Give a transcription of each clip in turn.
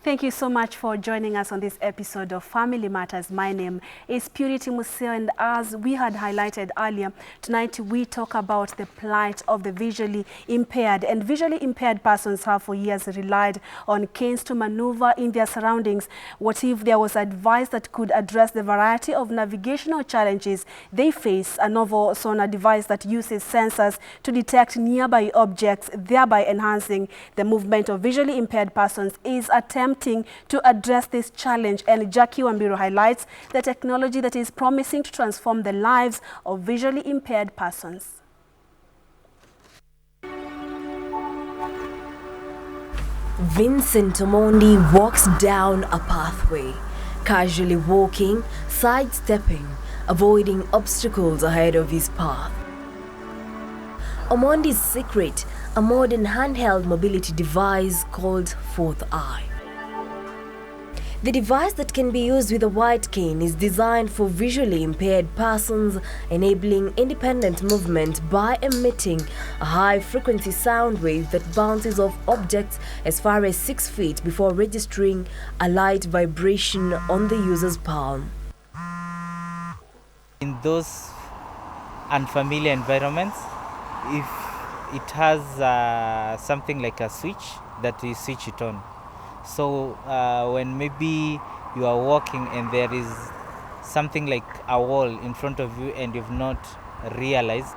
Thank you so much for joining us on this episode of Family Matters. My name is Purity Museo, and as we had highlighted earlier, tonight we talk about the plight of the visually impaired. And visually impaired persons have for years relied on canes to maneuver in their surroundings. What if there was advice that could address the variety of navigational challenges they face? A novel sonar device that uses sensors to detect nearby objects, thereby enhancing the movement of visually impaired persons, is attempting to address this challenge. And Jackie Wambiro highlights the technology that is promising to transform the lives of visually impaired persons. Vincent Omondi walks down a pathway, casually walking, sidestepping, avoiding obstacles ahead of his path. Omondi's secret, a modern handheld mobility device called Fourth Eye. The device that can be used with a white cane is designed for visually impaired persons, enabling independent movement by emitting a high-frequency sound wave that bounces off objects as far as 6 feet before registering a light vibration on the user's palm. In those unfamiliar environments, if it has something like a switch that you switch it on. So when maybe you are walking and there is something like a wall in front of you and you've not realized,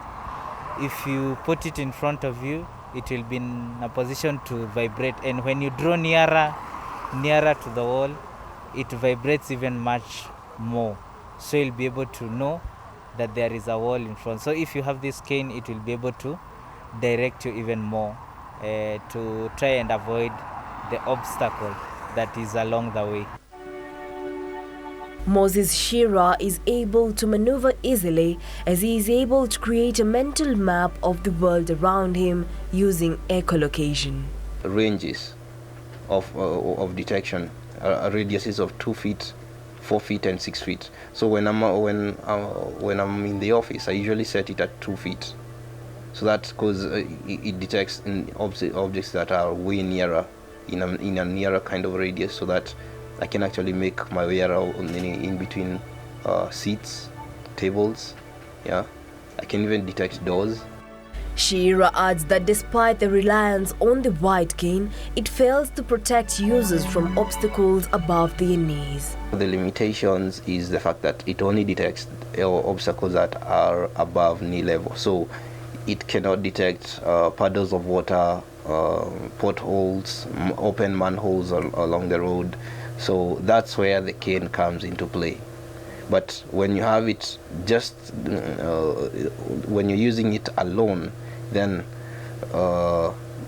if you put it in front of you, it will be in a position to vibrate. And when you draw nearer to the wall, it vibrates even much more. So you'll be able to know that there is a wall in front. So if you have this cane, it will be able to direct you even more to try and avoid the obstacle that is along the way. Moses Chiira is able to maneuver easily as he is able to create a mental map of the world around him using echolocation. Ranges of detection are radiuses of 2 feet, 4 feet, and 6 feet. So when I'm in the office, I usually set it at 2 feet. So that's because it detects objects that are way nearer, in a nearer kind of radius, so that I can actually make my way around in between seats, tables. Yeah, I can even detect doors. Chiira adds that despite the reliance on the white cane, it fails to protect users from obstacles above their knees. The limitations is the fact that it only detects obstacles that are above knee level. So it cannot detect puddles of water, potholes, open manholes along the road. So that's where the cane comes into play. But when you have it just when you're using it alone, then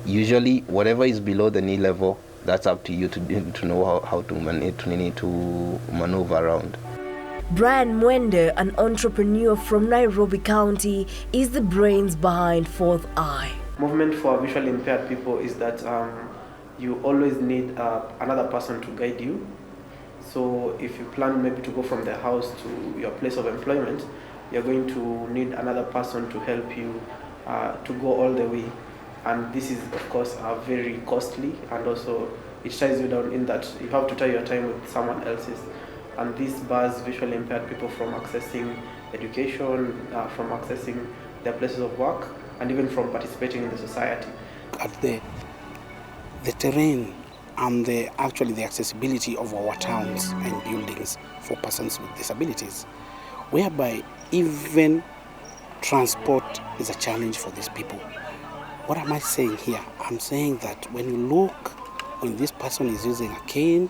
usually whatever is below the knee level, that's up to you to know how to maneuver around. Brian Mwenda, an entrepreneur from Nairobi County, is the brains behind Fourth Eye. Movement for visually impaired people is that you always need another person to guide you. So if you plan maybe to go from the house to your place of employment, you're going to need another person to help you to go all the way. And this is, of course, very costly, and also it ties you down in that you have to tie your time with someone else's. And this bars visually impaired people from accessing education, from accessing their places of work, and even from participating in the society. At the terrain and the accessibility of our towns and buildings for persons with disabilities, whereby even transport is a challenge for these people. What am I saying here? I'm saying that when you look, when this person is using a cane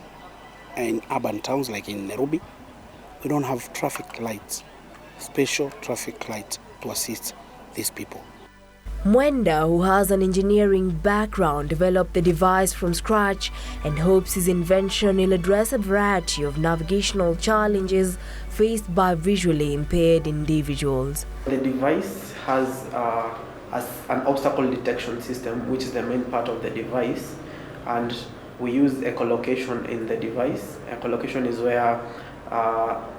in urban towns like in Nairobi, we don't have traffic lights, special traffic lights to assist these people. Mwenda, who has an engineering background, developed the device from scratch and hopes his invention will address a variety of navigational challenges faced by visually impaired individuals. The device has an obstacle detection system, which is the main part of the device, and we use echolocation in the device. Echolocation is where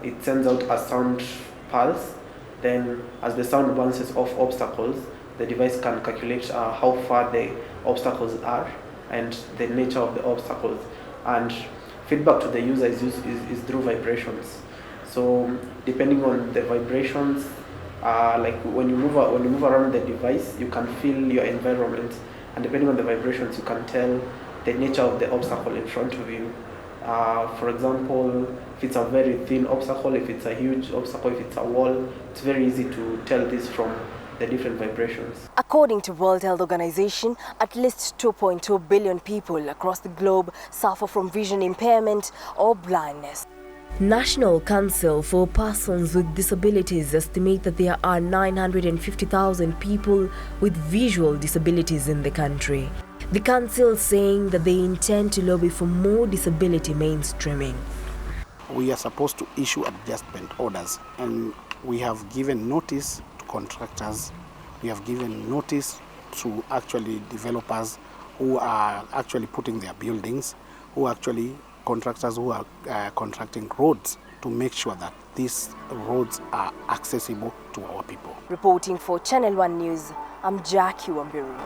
it sends out a sound pulse. Then as the sound bounces off obstacles, the device can calculate how far the obstacles are and the nature of the obstacles. and feedback to the user is through vibrations. So depending on the vibrations, like when you move around the device, you can feel your environment, and depending on the vibrations, you can tell the nature of the obstacle in front of you. For example, if it's a very thin obstacle, if it's a huge obstacle, if it's a wall, it's very easy to tell this from the different vibrations. According to World Health Organization, at least 2.2 billion people across the globe suffer from vision impairment or blindness. National Council for Persons with Disabilities estimate that there are 950,000 people with visual disabilities in the country. The council saying that they intend to lobby for more disability mainstreaming. We are supposed to issue adjustment orders, and we have given notice to contractors. We have given notice to actually developers who are actually putting their buildings, who actually contractors who are contracting roads, to make sure that these roads are accessible to our people. Reporting for Channel 1 News, I'm Jackie Wambiru.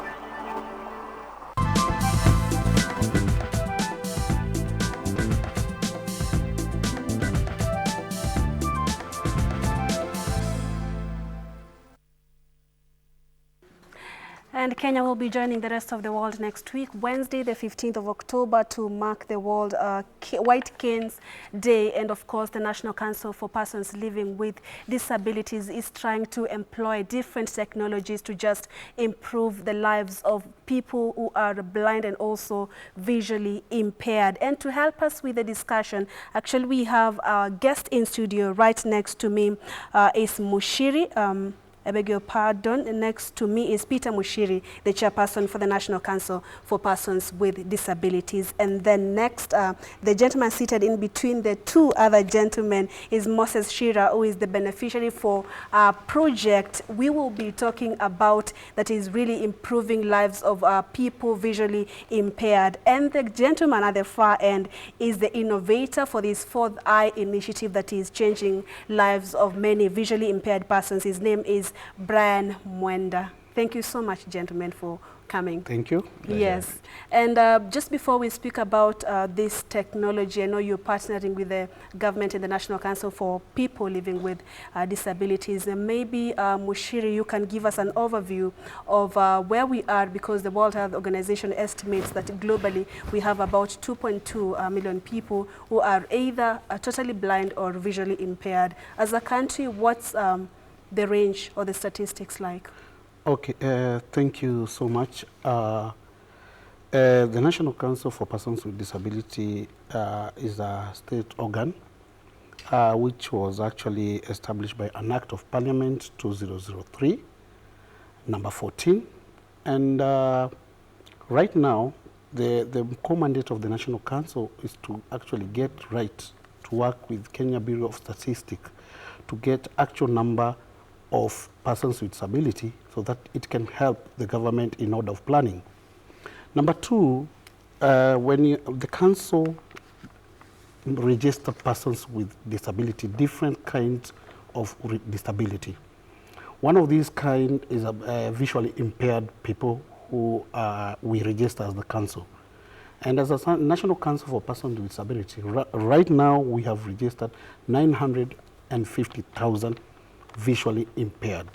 And Kenya will be joining the rest of the world next week, Wednesday, the 15th of October, to mark the World White Canes Day. And of course, the National Council for Persons Living with Disabilities is trying to employ different technologies to just improve the lives of people who are blind and also visually impaired. And to help us with the discussion, actually, we have our guest in studio right next to me is Muchiri. I beg your pardon. Next to me is Peter Muchiri, the chairperson for the National Council for Persons with Disabilities. And then next, the gentleman seated in between the two other gentlemen is Moses Chiira, who is the beneficiary for our project we will be talking about that is really improving lives of people visually impaired. And the gentleman at the far end is the innovator for this Fourth Eye initiative that is changing lives of many visually impaired persons. His name is Brian Mwenda. Thank you so much, gentlemen, for coming. Thank you. Yes. And just before we speak about this technology, I know you're partnering with the government and the National Council for People Living with Disabilities. And maybe, Muchiri, you can give us an overview of where we are, because the World Health Organization estimates that globally we have about 2.2 million people who are either totally blind or visually impaired. As a country, what's the range or the statistics like? Okay, thank you so much. The National Council for Persons with Disability is a state organ which was actually established by an Act of Parliament 2003, number 14. And right now, the core mandate of the National Council is to actually get right to work with Kenya Bureau of Statistics to get actual number of persons with disability so that it can help the government in order of planning. Number two, when the council register persons with disability, different kinds of disability. One of these kind is visually impaired people who we register as the council. And as a National Council for Persons with Disability, right now we have registered 950,000 visually impaired.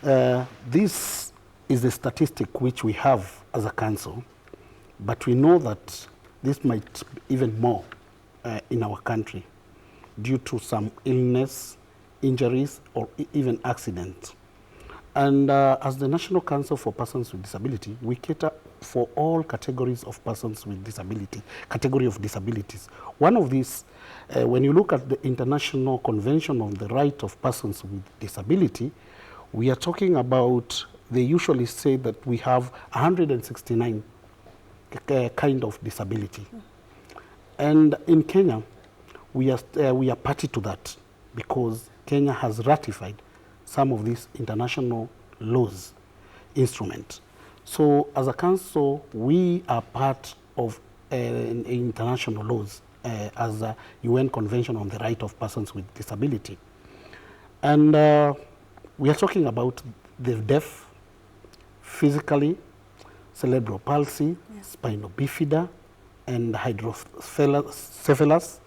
This is the statistic which we have as a council, but we know that this might be even more in our country due to some illness, injuries, or even accidents. And as the National Council for Persons with Disability, we cater for all categories of persons with disability, category of disabilities. One of these, when you look at the International Convention on the Right of Persons with Disability, we are talking about, they usually say that we have 169 kind of disability. And in Kenya, we are party to that because Kenya has ratified some of these international laws, instruments. So as a council, we are part of international laws as a UN Convention on the Right of Persons with Disability. And we are talking about the deaf, physically, cerebral palsy, spinal bifida, and hydrocephalus.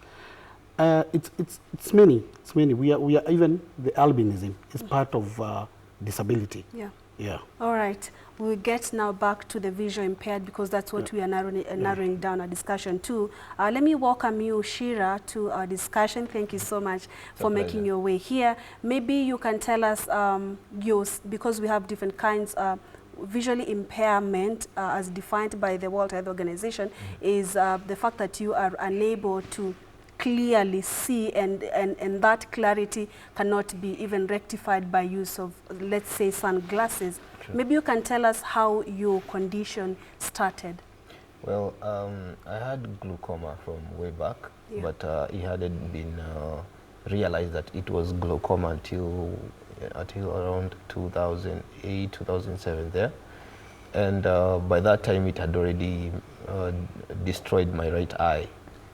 It's many. It's many. We are even the albinism is part of disability. Yeah. Yeah. All right. We'll get now back to the visual impaired because that's what we are narrowing down our discussion to. Let me welcome you, Chiira, to our discussion. Thank you so much for making your way here. Maybe you can tell us because we have different kinds of visually impairment as defined by the World Health Organization is the fact that you are unable to clearly see, and that clarity cannot be even rectified by use of, let's say, sunglasses. Sure. Maybe you can tell us how your condition started. Well, I had glaucoma from way back, but it hadn't been realized that it was glaucoma until around 2008, 2007 there. And by that time it had already destroyed my right eye.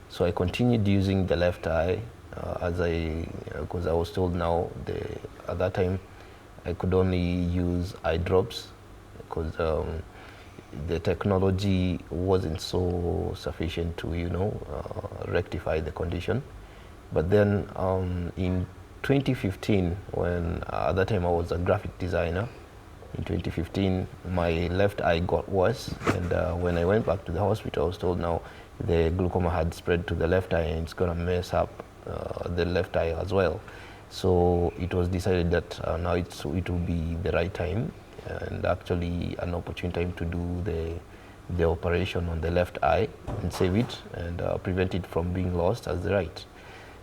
So I continued using the left eye because I was told now at that time I could only use eye drops because the technology wasn't so sufficient to rectify the condition. But then in 2015, when at that time I was a graphic designer, in 2015 my left eye got worse, and when I went back to the hospital I was told now the glaucoma had spread to the left eye and it's going to mess up the left eye as well. So it was decided that now it will be the right time and actually an opportune time to do the operation on the left eye and save it and prevent it from being lost as the right.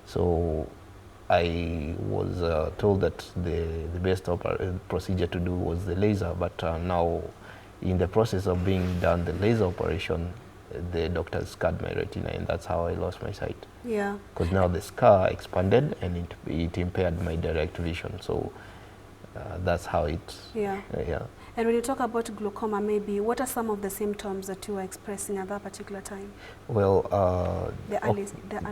So I was told that the best procedure to do was the laser, but now in the process of being done the laser operation, the doctors scarred my retina, and that's how I lost my sight. Yeah. Because now the scar expanded and it impaired my direct vision. So that's how it. Yeah. And when you talk about glaucoma, maybe what are some of the symptoms that you were expressing at that particular time? Well, the early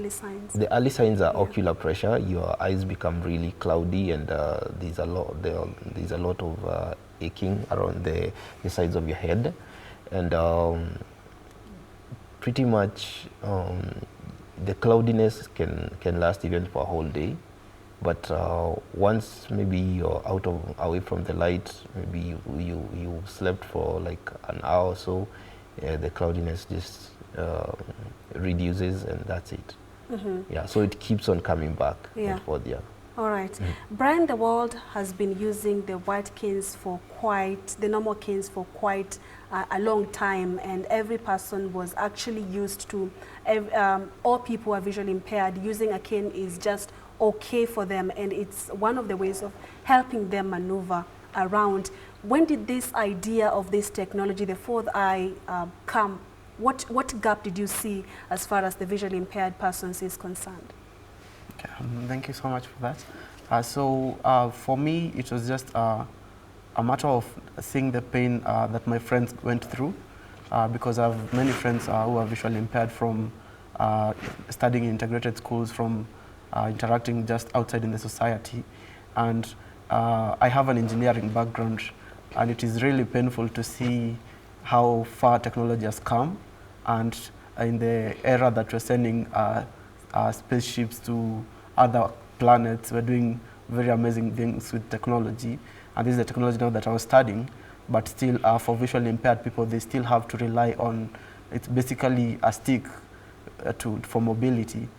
signs. The early signs are ocular pressure. Your eyes become really cloudy, and there's a lot of aching around the sides of your head, and pretty much the cloudiness can last even for a whole day. But once maybe you're away from the light, maybe you slept for like an hour or so, the cloudiness just reduces, and that's it. Yeah, so it keeps on coming back and forth. Yeah. All right. Brian, the world has been using the white canes the normal canes for quite a long time, and every person was actually used to, all people who are visually impaired, using a cane is just okay for them, and it's one of the ways of helping them maneuver around. When did this idea of this technology, the fourth eye, come? What gap did you see as far as the visually impaired persons is concerned? Okay, thank you so much for that. For me, it was just a matter of seeing the pain that my friends went through, because I have many friends who are visually impaired from studying in integrated schools, from interacting just outside in the society. And I have an engineering background, and it is really painful to see how far technology has come. And in the era that we're sending spaceships to other planets, we're doing very amazing things with technology. And this is the technology now that I was studying, but still for visually impaired people, they still have to rely on, it's basically a stick for mobility.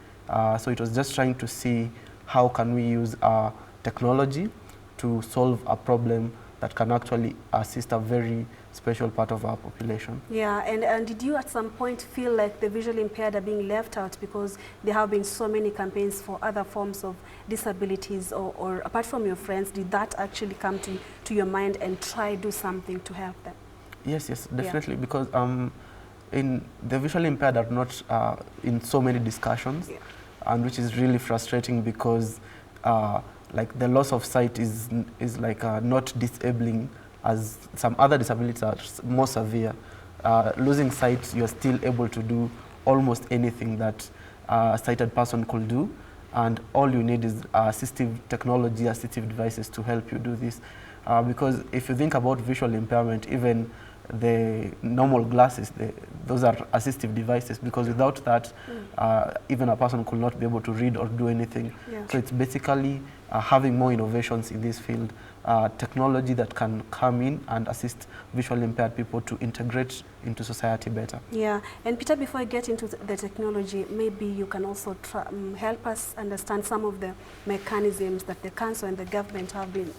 So it was just trying to see how can we use technology to solve a problem that can actually assist a very special part of our population. Yeah, and did you at some point feel like the visually impaired are being left out because there have been so many campaigns for other forms of disabilities, or apart from your friends, did that actually come to your mind and try do something to help them? Yes, definitely, because in the visually impaired are not in so many discussions, and which is really frustrating because like the loss of sight is like not disabling as some other disabilities are more severe. Losing sight, you're still able to do almost anything that a sighted person could do, and all you need is assistive technology, assistive devices to help you do this. Because if you think about visual impairment, even the normal glasses, those are assistive devices, because without that, even a person could not be able to read or do anything. Yeah. So it's basically having more innovations in this field, technology that can come in and assist visually impaired people to integrate into society better. Yeah, and Peter, before I get into the technology, maybe you can also help us understand some of the mechanisms that the council and the government have been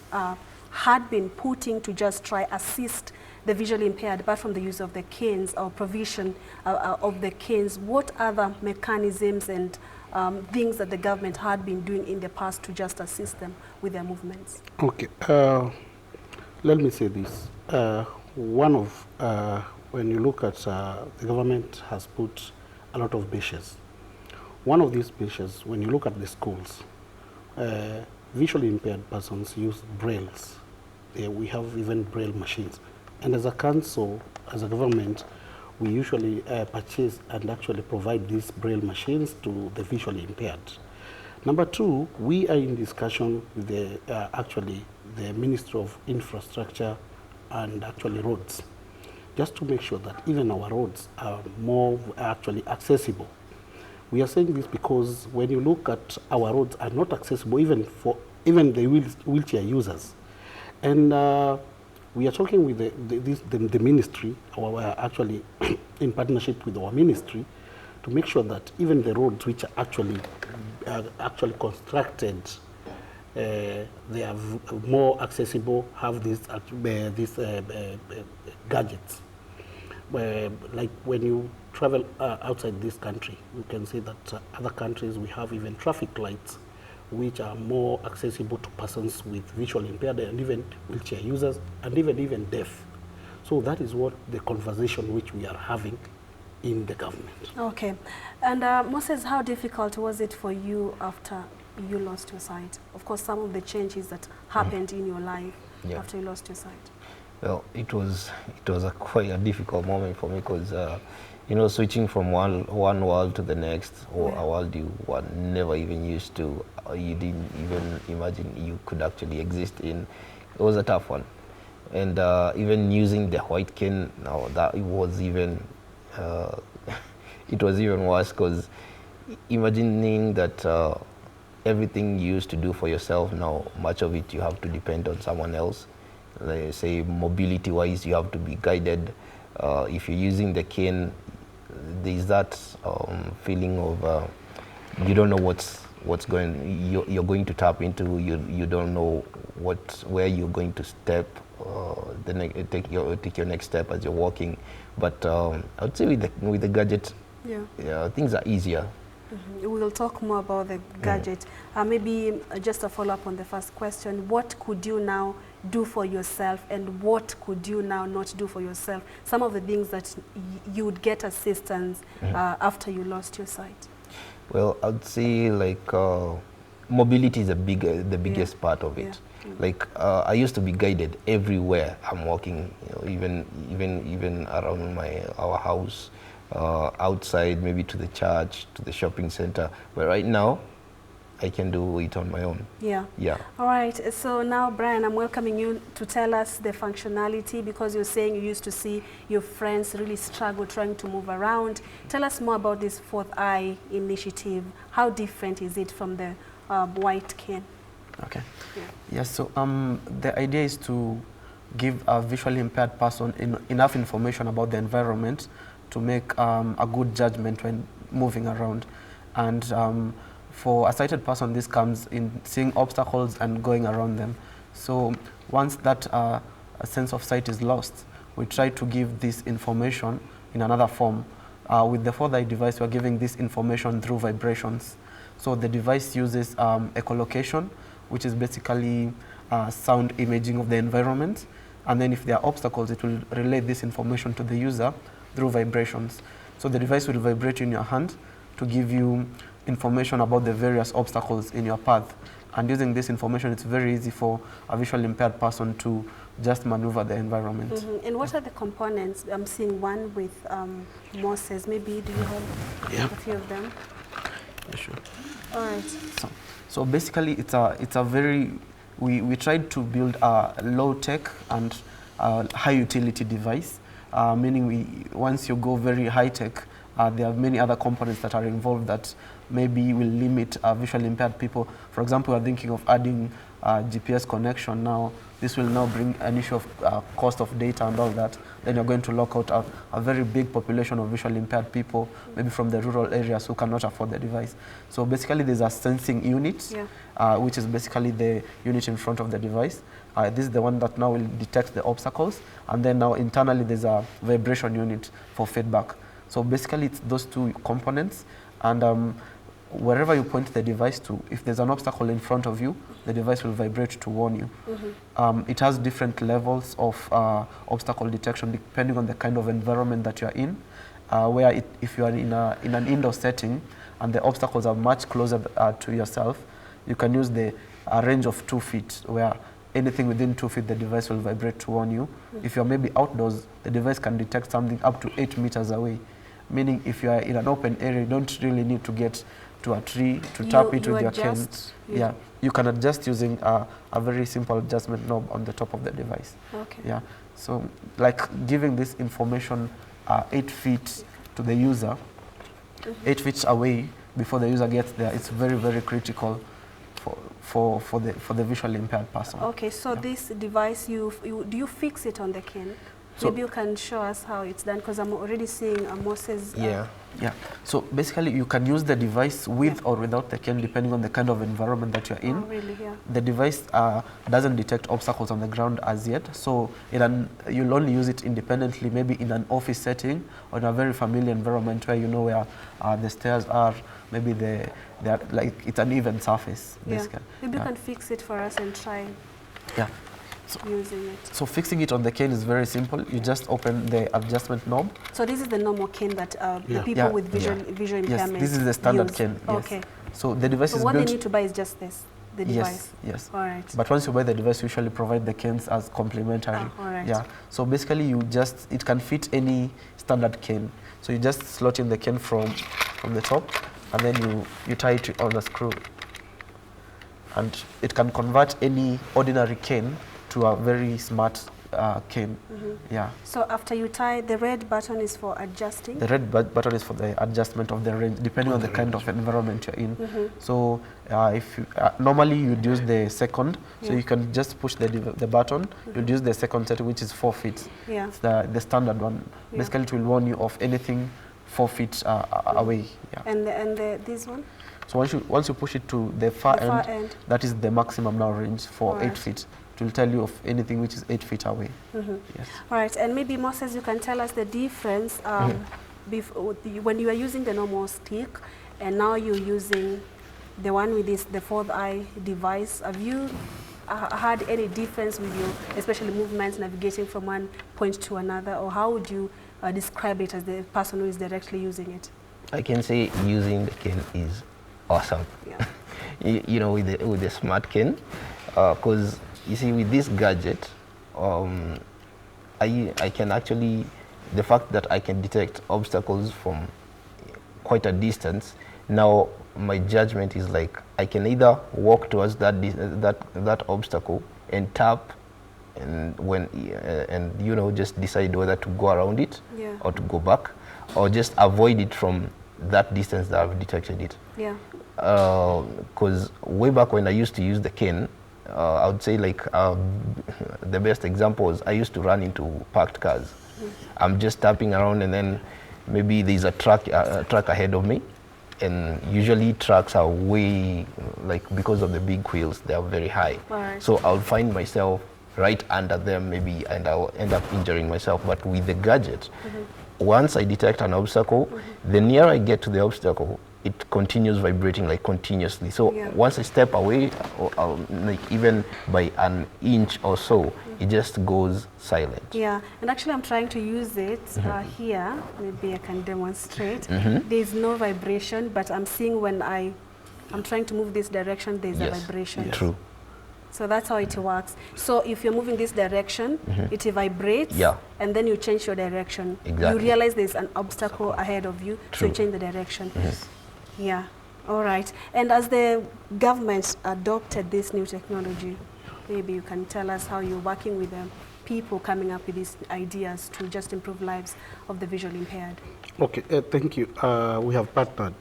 had been putting to just try assist the visually impaired, apart from the use of the canes or provision of the canes. What other mechanisms and things that the government had been doing in the past to just assist them with their movements? Okay, let me say this. One of, when you look at, the government has put a lot of measures. One of these measures, when you look at the schools, visually impaired persons use brailles. We have even braille machines. And as a council, as a government, we usually purchase and actually provide these braille machines to the visually impaired. Number two, we are in discussion with the, actually the Ministry of Infrastructure and actually roads, just to make sure that even our roads are more actually accessible. We are saying this because when you look at our roads are not accessible even for the wheelchair users. And we are talking with the ministry, actually in partnership with our ministry, to make sure that even the roads which are actually constructed, they are more accessible, have these gadgets. Like when you travel outside this country, you can see that other countries we have even traffic lights which are more accessible to persons with visually impaired and even wheelchair users and even deaf. So that is what the conversation which we are having in the government. Okay. And Moses, how difficult was it for you after you lost your sight? Of course, some of the changes that happened in your life after you lost your sight. Well, it was quite a difficult moment for me because you know, switching from one world to the next, or a world you were never even used to, you didn't even imagine you could actually exist in. It was a tough one. And even using the white cane, now that it was even worse, because imagining that everything you used to do for yourself, now much of it you have to depend on someone else. Like, say mobility wise, you have to be guided. If you're using the cane, there's that feeling of you don't know what's going. You're going to tap into. You don't know where you're going to step. Take your next step as you're walking. But I would say with the gadget, things are easier. We will talk more about the gadget. Maybe just a follow-up on the first question. What could you now do for yourself, and what could you now not do for yourself? Some of the things that you would get assistance after you lost your sight. Well, I would say like mobility is the biggest part of it. Like I used to be guided everywhere I'm walking, you know, even around our house. Outside, maybe to the church, to the shopping center, but right now I can do it on my own. Yeah. All right, so now Brian, I'm welcoming you to tell us the functionality, because you're saying you used to see your friends really struggle trying to move around. Tell us more about this Fourth Eye initiative. How different is it from the white cane? Okay. Yes, so the idea is to give a visually impaired person enough information about the environment to make a good judgment when moving around. And for a sighted person, this comes in seeing obstacles and going around them. So once that sense of sight is lost, we try to give this information in another form. With the Fourth Eye device, we're giving this information through vibrations. So the device uses echolocation, which is basically sound imaging of the environment. And then if there are obstacles, it will relay this information to the user through vibrations. So the device will vibrate in your hand to give you information about the various obstacles in your path. And using this information, it's very easy for a visually impaired person to just maneuver the environment. And what are the components? I'm seeing one with Moses. Maybe do you have a few of them? Yeah, sure. All right. So basically, it's a very, we tried to build a low-tech and high-utility device. meaning once you go very high-tech, there are many other components that are involved that maybe will limit visually impaired people. For example, we are thinking of adding GPS connection now. This will now bring an issue of cost of data and all that. Then you're going to lock out a very big population of visually impaired people, maybe from the rural areas who cannot afford the device. So basically there's a sensing unit, which is basically the unit in front of the device. This is the one that now will detect the obstacles. And then now internally there's a vibration unit for feedback. So basically it's those two components. And wherever you point the device to, if there's an obstacle in front of you, the device will vibrate to warn you. It has different levels of obstacle detection depending on the kind of environment that you're in, where if you are in an indoor setting and the obstacles are much closer to yourself, you can use the range of 2 feet, where anything within 2 feet the device will vibrate to warn you. If you're maybe outdoors, the device can detect something up to 8 meters away, meaning if you are in an open area, you don't really need to get to a tree to tap it with your cane. You can adjust using a very simple adjustment knob on the top of the device. So like giving this information 8 feet to the user, 8 feet away before the user gets there, it's very, very critical for the visually impaired person. Okay, so this device, do you fix it on the cane? So maybe you can show us how it's done, because I'm already seeing Moses. So basically you can use the device with or without the cane, depending on the kind of environment that you're in. Oh, really? The device doesn't detect obstacles on the ground as yet, so you'll only use it independently, maybe in an office setting or in a very familiar environment where you know where the stairs are, maybe they're like it's an even surface. Basically. Maybe you can fix it for us and try. Using it. So fixing it on the cane is very simple. You just open the adjustment knob. So this is the normal cane that the people with visual impairment this is the standard cane. Okay. So the device is what built. They need to buy is just this, the device. Yes. All right. But once you buy the device, you usually provide the canes as complimentary. All right. So basically, it can fit any standard cane. So you just slot in the cane from the top, and then you tie it on a screw, and it can convert any ordinary cane to a very smart cane. So after you tie, the red button is for adjusting? The red button is for the adjustment of the range, depending on the kind of environment you're in. So if you, normally you'd use the second, so you can just push the button, you'd use the second setting, which is 4 feet. It's the standard one. Basically it will warn you of anything 4 feet away. And this one? So once you push it to the far end, that is the maximum now range for 8 feet. It will tell you of anything which is 8 feet away. All right, and maybe Moses, you can tell us the difference when you are using the normal stick and now you're using the one with the fourth eye device. Have you had any difference with you, especially movements, navigating from one point to another, or how would you describe it as the person who is directly using it? I can say using the cane is awesome. You know, with the smart cane, because you see, with this gadget, I can actually, the fact that I can detect obstacles from quite a distance, now my judgment is like I can either walk towards that obstacle and tap, and you know, just decide whether to go around it or to go back, or just avoid it from that distance that I've detected it. Because way back when I used to use the cane, I would say like the best example is I used to run into parked cars. I'm just tapping around, and then maybe there's a truck ahead of me, and usually trucks are way, like, because of the big wheels, they are very high. So I'll find myself right under them maybe, and I'll end up injuring myself. But with the gadget, once I detect an obstacle, the nearer I get to the obstacle, it continues vibrating like continuously. So once I step away, or like even by an inch or so, it just goes silent. And actually I'm trying to use it here. Maybe I can demonstrate. There's no vibration, but I'm seeing when I'm trying to move this direction, there's a vibration. True. So that's how it works. So if you're moving this direction, it vibrates, and then you change your direction. You realize there's an obstacle ahead of you, so you change the direction. All right. And as the government adopted this new technology, maybe you can tell us how you're working with them. people coming up with these ideas to just improve lives of the visually impaired? Okay, thank you. We have partnered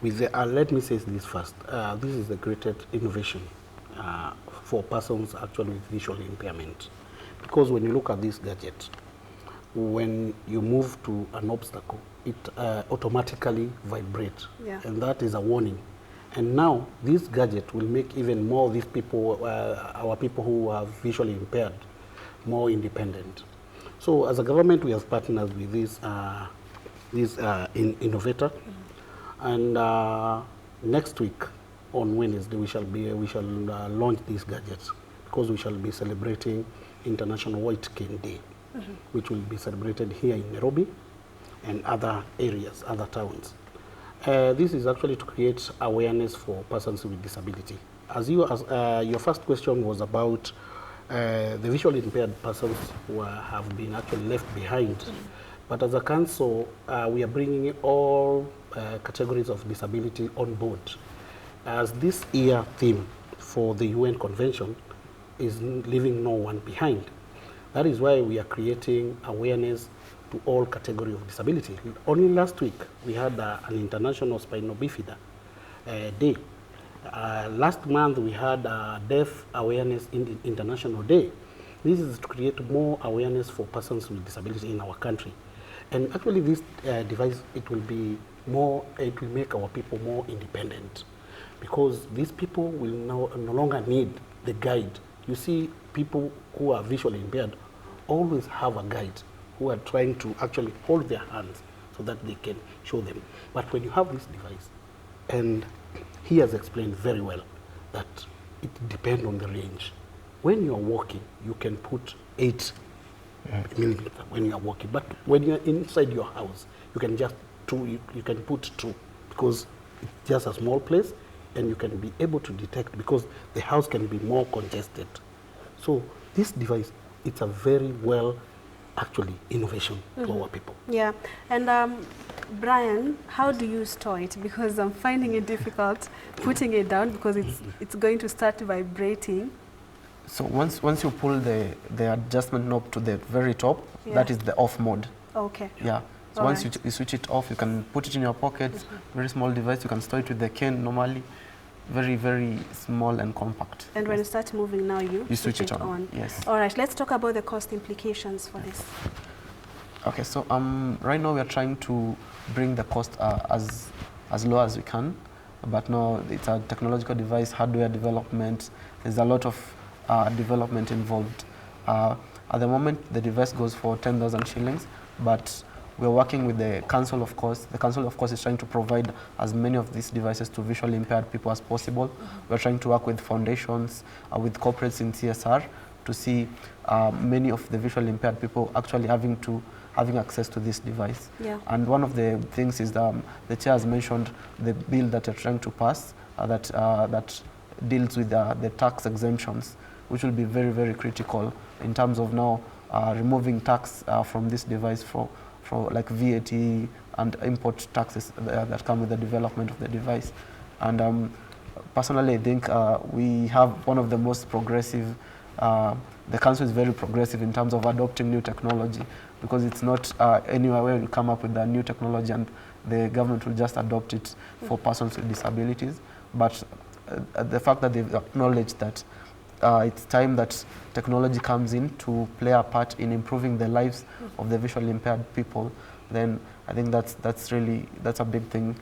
with the, let me say this first. This is the greatest innovation for persons actually with visual impairment. Because when you look at this gadget, when you move to an obstacle, it automatically vibrates. Yeah. And that is a warning. And now this gadget will make even more of these people, our people who are visually impaired, more independent. So as a government, we have partnered with this, Innovator. And next week on Wednesday, we shall launch these gadgets, because we shall be celebrating International White Cane Day, which will be celebrated here in Nairobi and other areas, other towns. This is actually to create awareness for persons with disability. As your first question was about the visually impaired persons who have been actually left behind. But as a council, we are bringing all categories of disability on board. As this year theme for the UN Convention is leaving no one behind. That is why we are creating awareness to all categories of disability. Only last week, we had an International Spinal Bifida Day. Last month, we had a Deaf Awareness International Day. This is to create more awareness for persons with disability in our country. And actually, this device, it will make our people more independent, because these people will no longer need the guide. You see, people who are visually impaired always have a guide who are trying to actually hold their hands so that they can show them. But when you have this device, and he has explained very well that it depends on the range. When you are walking, you can put 8 millimeters when you are walking, but when you are inside your house, you can just you can put 2, because it's just a small place, and you can be able to detect, because the house can be more congested. So this device, it's a very well, actually, innovation to our people. Yeah, and Brian, how do you store it? Because I'm finding it difficult putting it down, because it's going to start vibrating. So once you pull the adjustment knob to the very top, that is the off mode. Okay. Yeah. So once you switch it off, you can put it in your pocket. Very small device. You can store it with the cane normally. Very, very small and compact. And when you start moving now, you switch it on. Yes. All right. Let's talk about the cost implications for this. Okay. So right now we are trying to bring the cost as low as we can, but no, it's a technological device, hardware development. There's a lot of development involved. At the moment, the device goes for 10,000 shillings, but we're working with the council, of course. The council, of course, is trying to provide as many of these devices to visually impaired people as possible. We're trying to work with foundations, with corporates in CSR, to see many of the visually impaired people actually having access to this device. Yeah. And one of the things is the chair has mentioned the bill that they're trying to pass that deals with the tax exemptions, which will be very, very critical in terms of now removing tax from this device for like VAT and import taxes that come with the development of the device. And personally, I think we have one of the most progressive, the council is very progressive in terms of adopting new technology, because it's not anywhere where you come up with a new technology and the government will just adopt it for persons with disabilities. But the fact that they've acknowledged that it's time that technology comes in to play a part in improving the lives of the visually impaired people, then I think that's a big thing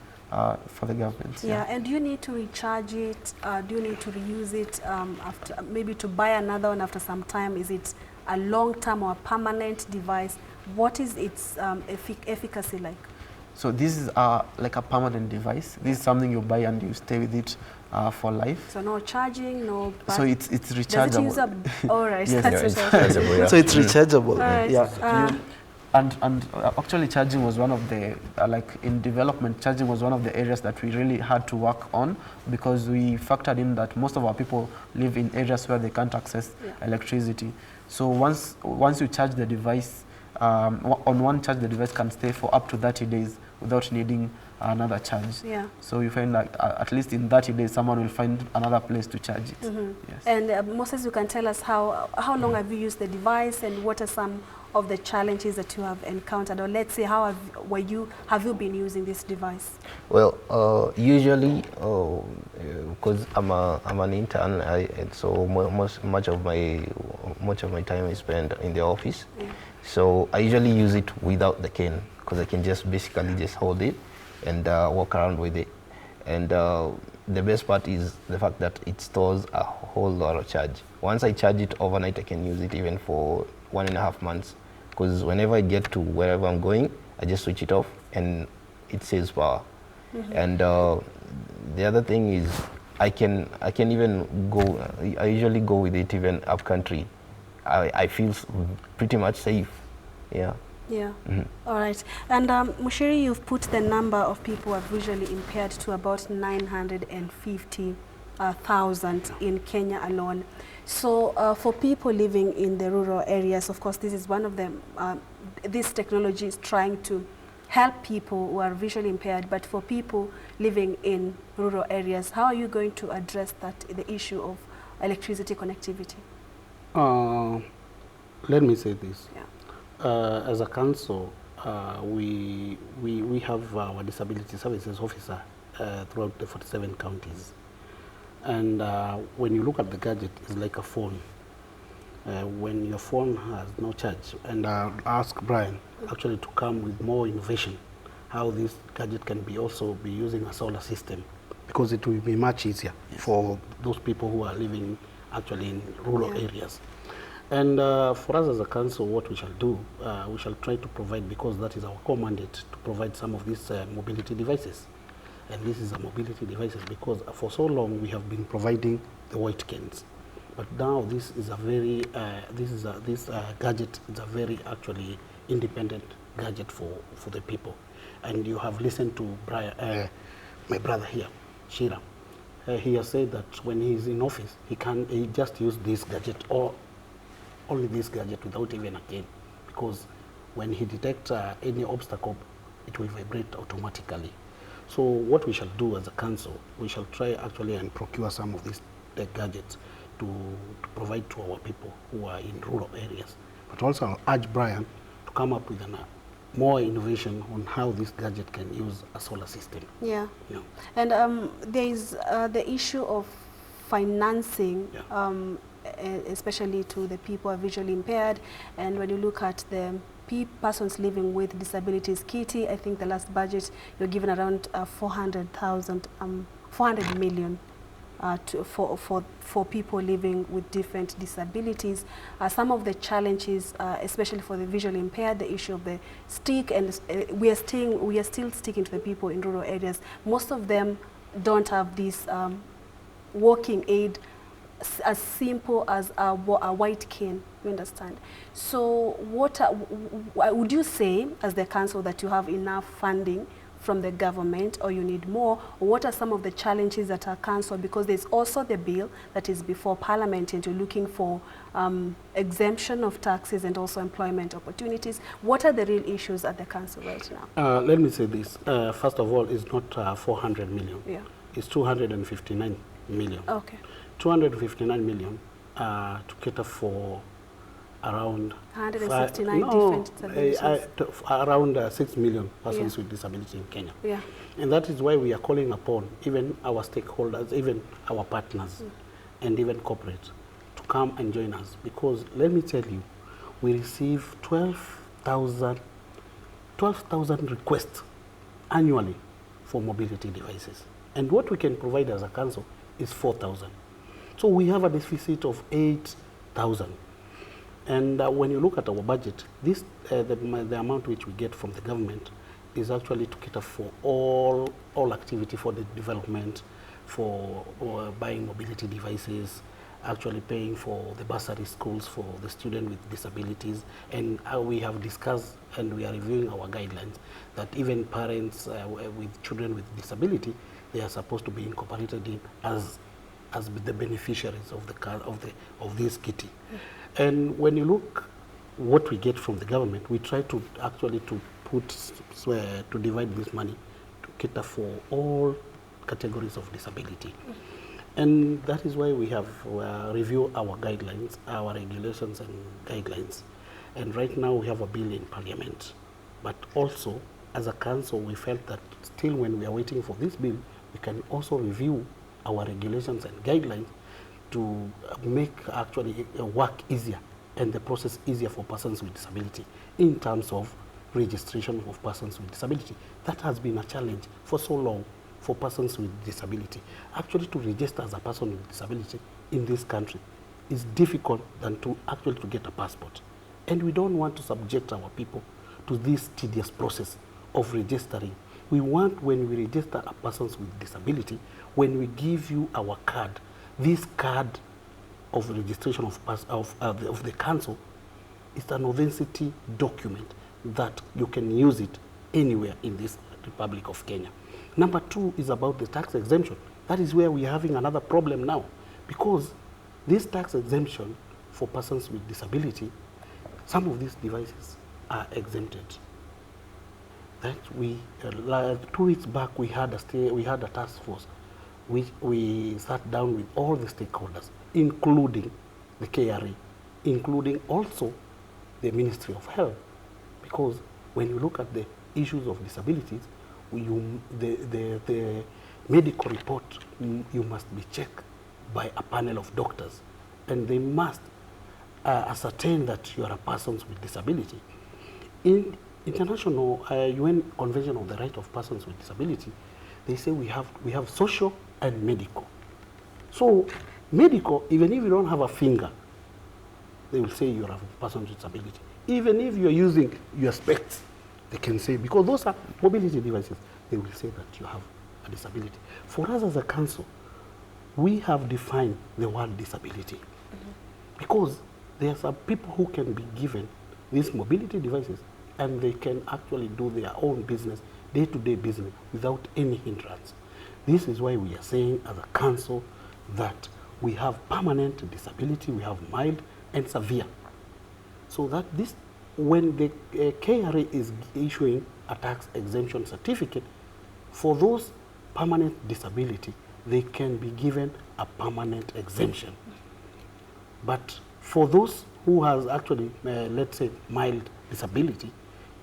for the government. Yeah, and do you need to recharge it? Do you need to reuse it after, maybe to buy another one after some time? Is it a long-term or a permanent device? What is its efficacy like? So this is like a permanent device. This is something you buy and you stay with it for life. So no charging, no... So it's rechargeable. Does it use a... All right, yes, that's rechargeable. Yeah. So it's rechargeable. All right. Yeah. And actually charging was one of the, like in development, charging was one of the areas that we really had to work on, because we factored in that most of our people live in areas where they can't access electricity. So once you charge the device, on one charge, the device can stay for up to 30 days without needing another charge. Yeah. So you find like at least in 30 days, someone will find another place to charge it. Yes. And Moses, you can tell us how long have you used the device, and what are some of the challenges that you have encountered, or let's say how have you been using this device? Well, usually, because I'm an intern, and so much of my time is spent in the office. Yeah. So I usually use it without the cane, because I can just basically just hold it and walk around with it. And the best part is the fact that it stores a whole lot of charge. Once I charge it overnight, I can use it even for 1.5 months. Because whenever I get to wherever I'm going, I just switch it off and it saves power. And the other thing is I can even go, I usually go with it even up country. I feel pretty much safe. Yeah. Yeah. All right. And Muchiri, you've put the number of people who are visually impaired to about 950,000 in Kenya alone. So for people living in the rural areas, of course, this is one of them. This technology is trying to help people who are visually impaired, but for people living in rural areas, how are you going to address the issue of electricity connectivity? Let me say this. Yeah. As a council, we have our disability services officer throughout the 47 counties. And when you look at the gadget, it's like a phone. When your phone has no charge, and I'll ask Brian actually to come with more innovation, how this gadget can also be using a solar system, because it will be much easier for those people who are living actually in rural areas. And for us as a council, what we shall do, we shall try to provide, because that is our core mandate, to provide some of these mobility devices. And this is a mobility devices because for so long we have been providing the white canes. But now this is a very, this gadget is a very actually independent gadget for the people. And you have listened to Brian, my brother here, Chiira. He has said that when he's in office, he just use this gadget or only this gadget without even a cane, because when he detects any obstacle, it will vibrate automatically. So what we shall do as a council, we shall try actually and procure some of these gadgets to provide to our people who are in rural areas. But also I'll urge Brian to come up with more innovation on how this gadget can use a solar system. Yeah. Yeah. And there is the issue of financing, especially to the people who are visually impaired. And when you look at the persons living with disabilities, Kitty, I think the last budget you're given around 400 million for people living with different disabilities. Some of the challenges, especially for the visually impaired, the issue of the stick, and we are still sticking to the people in rural areas. Most of them don't have this walking aid as simple as a white cane, you understand? So what would you say as the council that you have enough funding from the government, or you need more? Or what are some of the challenges that are council, because there's also the bill that is before Parliament and you're looking for exemption of taxes and also employment opportunities. What are the real issues at the council right now? Let me say this. First of all, it's not 400 million. Yeah. It's 259 million. Okay. 259 million to cater for around 169 different disabilities. Around 6 million persons with disability in Kenya. Yeah. And that is why we are calling upon even our stakeholders, even our partners, and even corporate to come and join us. Because let me tell you, we receive 12,000 requests annually for mobility devices. And what we can provide as a council is 4,000. So we have a deficit of 8,000. And when you look at our budget, this the amount which we get from the government is actually to cater for all activity for the development, for buying mobility devices, actually paying for the bursary schools for the student with disabilities. And we have discussed and we are reviewing our guidelines that even parents with children with disability, they are supposed to be incorporated in as the beneficiaries of this kitty. And when you look what we get from the government, we try to actually to divide this money to cater for all categories of disability. And that is why we have reviewed our guidelines, our regulations and guidelines. And right now we have a bill in Parliament. But also, as a council, we felt that still when we are waiting for this bill, we can also review our regulations and guidelines to make actually work easier and the process easier for persons with disability in terms of registration of persons with disability. That has been a challenge for so long for persons with disability. Actually, to register as a person with disability in this country is difficult than to actually to get a passport. And we don't want to subject our people to this tedious process of registering. We want, when we register a persons with disability, when we give you our card, this card of registration of the council is an authenticity document that you can use it anywhere in this Republic of Kenya. Number two is about the tax exemption. That is where we are having another problem now, because this tax exemption for persons with disability, some of these devices are exempted. That we, 2 weeks back, we had a task force which we sat down with all the stakeholders, including the KRA, including also the Ministry of Health, because when you look at the issues of disabilities, the medical report, you must be checked by a panel of doctors, and they must ascertain that you are a person with disability. In international UN Convention on the Right of Persons with Disability, they say we have social and medical. So medical, even if you don't have a finger, they will say you are a person with disability. Even if you are using your specs, they can say, because those are mobility devices, they will say that you have a disability. For us as a council, we have defined the word disability, because there are some people who can be given these mobility devices and they can actually do their own business, day-to-day business, without any hindrance. This is why we are saying as a council that we have permanent disability, we have mild and severe. So that this, when the KRA is issuing a tax exemption certificate, for those permanent disability, they can be given a permanent exemption. But for those who has actually, let's say, mild disability,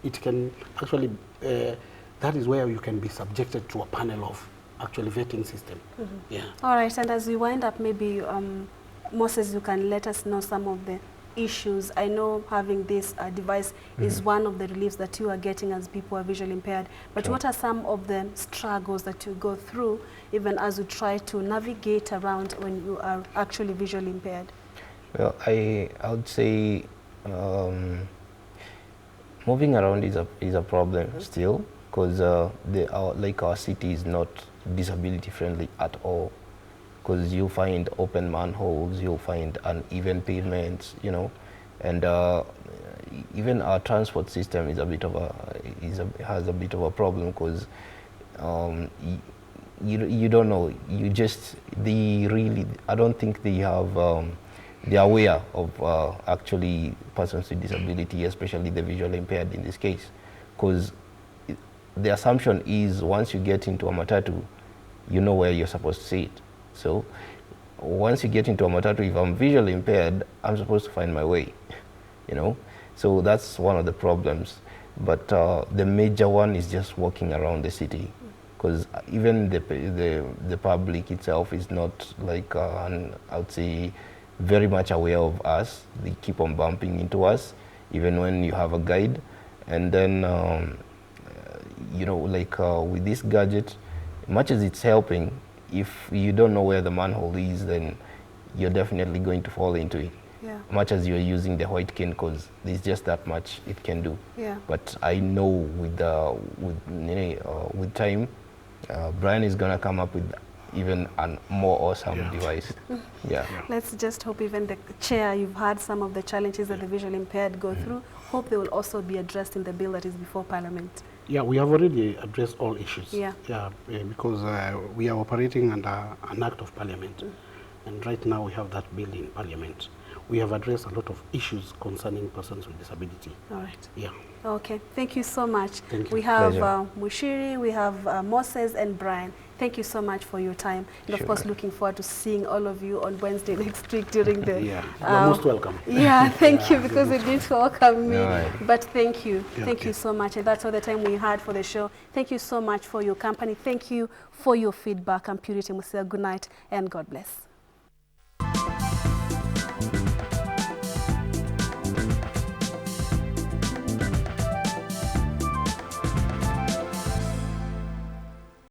it can actually, that is where you can be subjected to a panel of actually vetting system. Yeah. All right, and as we wind up, maybe Moses, you can let us know some of the issues. I know having this device is one of the reliefs that you are getting as people who are visually impaired, but what are some of the struggles that you go through even as you try to navigate around when you are actually visually impaired? Well, I would say moving around is a problem still, because our city is not disability friendly at all. Because you find open manholes, you'll find uneven pavements, you know, and even our transport system is has a bit of a problem, because you don't know, I don't think they have they are aware of actually persons with disability, especially the visually impaired in this case, because the assumption is once you get into a matatu, you know where you're supposed to sit. So once you get into a matatu, if I'm visually impaired, I'm supposed to find my way, you know. So that's one of the problems. But the major one is just walking around the city, because even the public itself is not like, I would say, very much aware of us. They keep on bumping into us, even when you have a guide. And then, you know, like with this gadget, much as it's helping, if you don't know where the manhole is, then you're definitely going to fall into it. Yeah. Much as you're using the white cane, because there's just that much it can do. Yeah. But I know with time, Brian is gonna come up with even a more awesome device. Yeah. Let's just hope even the chair, you've had some of the challenges that the visually impaired go through. Hope they will also be addressed in the bill that is before Parliament. Yeah, we have already addressed all issues. Yeah. Yeah, because we are operating under an act of Parliament. And right now we have that bill in Parliament. we have addressed a lot of issues concerning persons with disability. All right. Yeah. Okay, thank you so much. Thank you. We have Muchiri, we have Moses and Brian. Thank you so much for your time. And of course, looking forward to seeing all of you on Wednesday next week during the... Yeah, you're most welcome. Yeah, thank you, because you didn't welcome me. No. But thank you. Yeah, Thank you so much. And that's all the time we had for the show. Thank you so much for your company. Thank you for your feedback. I'm Purity Museo. Good night and God bless.